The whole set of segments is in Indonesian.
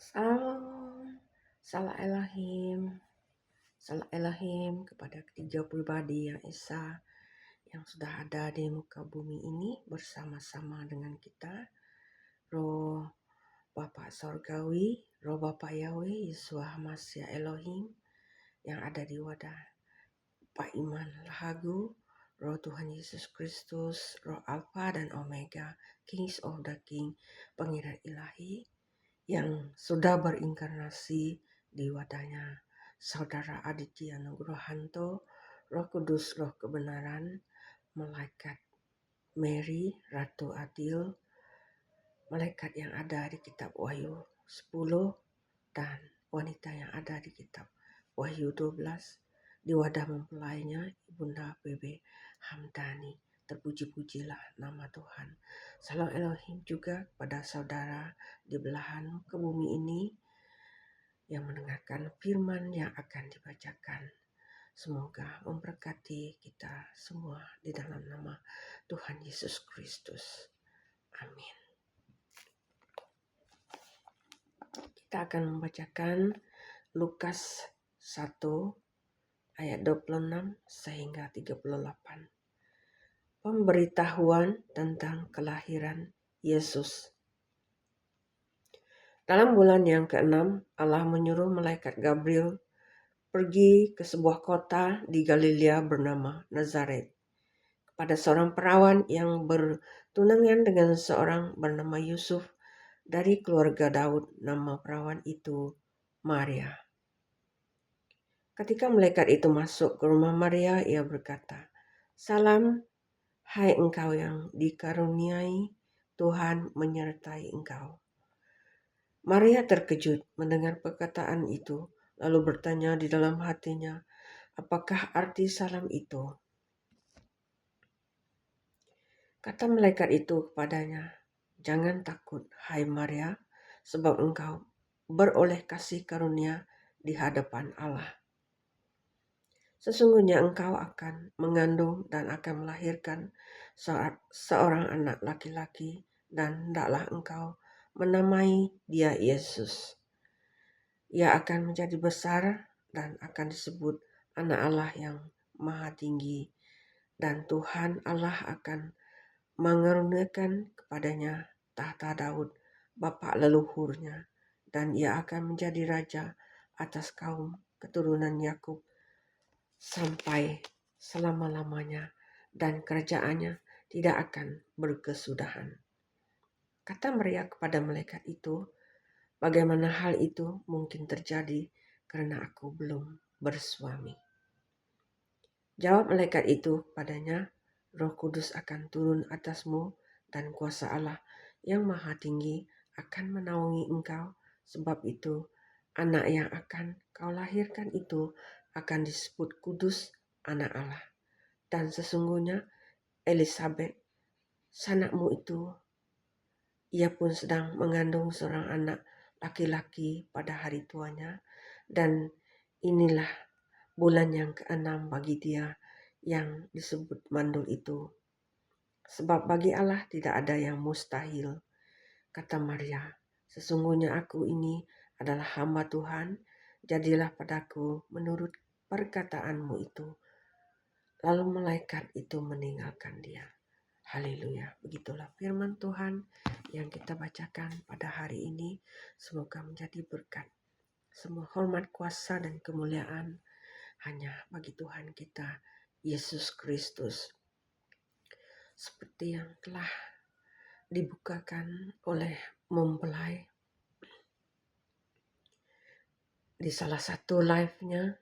Salam, salam Elahim kepada ketiga pribadi yang esa yang sudah ada di muka bumi ini bersama-sama dengan kita. Roh Bapa Sorgawi, Roh Bapa Yahweh, Yeshua Hamasya Elohim yang ada di wadah Pak Iman Lahagu, Roh Tuhan Yesus Kristus, Roh Alpha dan Omega, Kings of the King, Pangeran Ilahi, yang sudah berinkarnasi di wadahnya Saudara Aditya Nugrohanto, Roh Kudus, Roh Kebenaran, Malaikat Mary, Ratu Adil, Malaikat yang ada di kitab Wahyu 10, dan wanita yang ada di kitab Wahyu 12, di wadah mempelainya Ibunda Bebe Hamdani. Terpuji-pujilah nama Tuhan. Salam Elohim juga pada saudara di belahan ke bumi ini yang mendengarkan firman yang akan dibacakan. Semoga memberkati kita semua di dalam nama Tuhan Yesus Kristus. Amin. Kita akan membacakan Lukas 1 ayat 26 sehingga 38. Pemberitahuan tentang kelahiran Yesus. Dalam bulan yang ke-6, Allah menyuruh malaikat Gabriel pergi ke sebuah kota di Galilea bernama Nazaret kepada seorang perawan yang bertunangan dengan seorang bernama Yusuf dari keluarga Daud. Nama perawan itu Maria. Ketika malaikat itu masuk ke rumah Maria, ia berkata, "Salam, hai engkau yang dikaruniai, Tuhan menyertai engkau." Maria terkejut mendengar perkataan itu, lalu bertanya di dalam hatinya, apakah arti salam itu? Kata malaikat itu kepadanya, "Jangan takut, hai Maria, sebab engkau beroleh kasih karunia di hadapan Allah. Sesungguhnya engkau akan mengandung dan akan melahirkan seorang anak laki-laki, dan hendaklah engkau menamai dia Yesus. Ia akan menjadi besar dan akan disebut Anak Allah yang Maha Tinggi, dan Tuhan Allah akan mengaruniakan kepadanya tahta Daud, bapa leluhurnya, dan ia akan menjadi raja atas kaum keturunan Yakub sampai selama-lamanya, dan kerajaannya tidak akan berkesudahan." Kata Maria kepada malaikat itu, "Bagaimana hal itu mungkin terjadi karena aku belum bersuami?" Jawab malaikat itu padanya, "Roh Kudus akan turun atasmu dan kuasa Allah yang Maha Tinggi akan menaungi engkau. Sebab itu, anak yang akan kau lahirkan itu akan disebut kudus, anak Allah. Dan sesungguhnya Elisabet, sanakmu itu, ia pun sedang mengandung seorang anak laki-laki pada hari tuanya, dan inilah bulan yang ke-6 bagi dia yang disebut mandul itu. Sebab bagi Allah tidak ada yang mustahil." Kata Maria, "Sesungguhnya aku ini adalah hamba Tuhan, jadilah padaku menurut perkataanmu itu." Lalu malaikat itu meninggalkan dia. Haleluya. Begitulah firman Tuhan yang kita bacakan pada hari ini. Semoga menjadi berkat. Semua hormat, kuasa, dan kemuliaan hanya bagi Tuhan kita, Yesus Kristus. Seperti yang telah dibukakan oleh mempelai di salah satu live-nya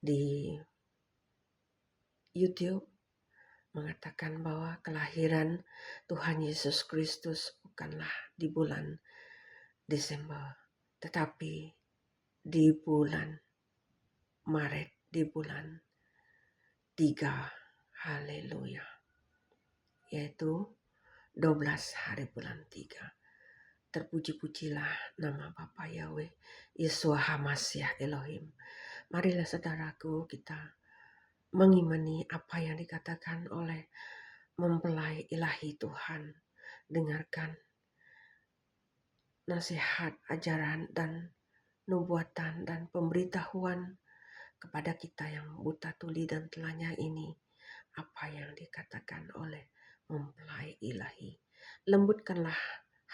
di YouTube, mengatakan bahwa kelahiran Tuhan Yesus Kristus bukanlah di bulan Desember, tetapi di bulan Maret, di bulan 3, haleluya, yaitu 12 hari bulan 3. Terpuji-pujilah nama Bapa Yahweh, Yeshua Hamasya Elohim. Marilah saudaraku, kita mengimani apa yang dikatakan oleh mempelai ilahi Tuhan. Dengarkan nasihat, ajaran, dan nubuatan dan pemberitahuan kepada kita yang buta tuli dan telanya ini, apa yang dikatakan oleh mempelai ilahi. Lembutkanlah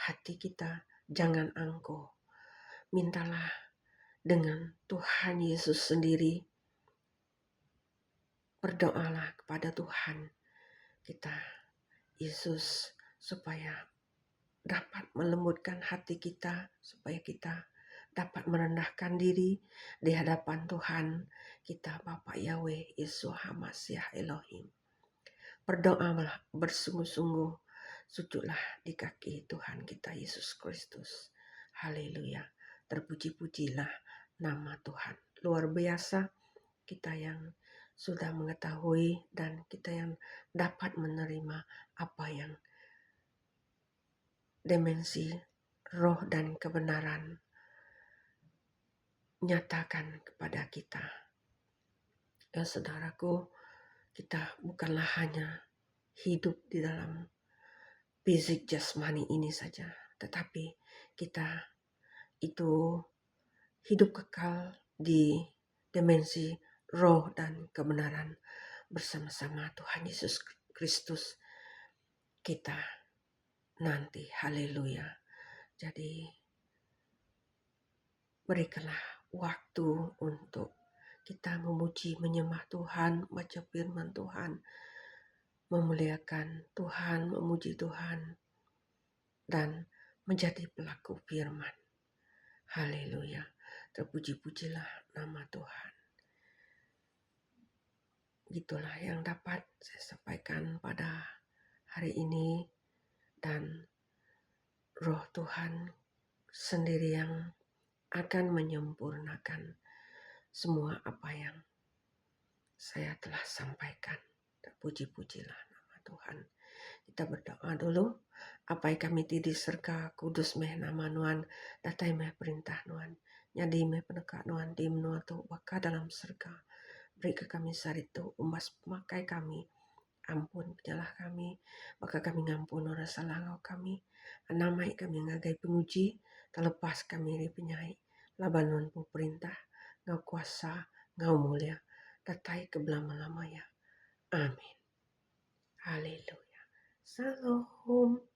hati kita, jangan angkuh. Mintalah dengan Tuhan Yesus sendiri. Berdoalah kepada Tuhan kita, Yesus, supaya dapat melembutkan hati kita, supaya kita dapat merendahkan diri di hadapan Tuhan kita, Bapa Yahweh, Yesus Hamasiah Elohim. Berdoalah bersungguh-sungguh, sujudlah di kaki Tuhan kita Yesus Kristus. Haleluya. Terpuji-pujilah nama Tuhan. Luar biasa kita yang sudah mengetahui dan kita yang dapat menerima apa yang dimensi roh dan kebenaran nyatakan kepada kita. Ya saudaraku, kita bukanlah hanya hidup di dalam fisik jasmani ini saja, tetapi kita itu hidup kekal di dimensi roh dan kebenaran bersama-sama Tuhan Yesus Kristus kita nanti. Haleluya. Jadi berikanlah waktu untuk kita memuji, menyembah Tuhan, baca firman Tuhan, memuliakan Tuhan, memuji Tuhan, dan menjadi pelaku firman. Haleluya. Terpuji-pujilah nama Tuhan. Itulah yang dapat saya sampaikan pada hari ini, dan roh Tuhan sendiri yang akan menyempurnakan semua apa yang saya telah sampaikan. Terpuji-pujilah nama Tuhan. Kita berdoa dulu. Apai kami tidi serka kudus meh nama Nuan, datai meh perintah Nuan, nyadi meh peneka Nuan di menua tu waka dalam serka. Beri ke kami saritu umbas pemakai kami, ampun penyalah kami, maka kami ngampun ora salah ngau kami, anamai kami ngagai penguji, terlepas kami ri penyai, labanon pu perintah, ngau kuasa, ngau mulia, datai kebelah lamanya. Amin. Haleluya. Salam.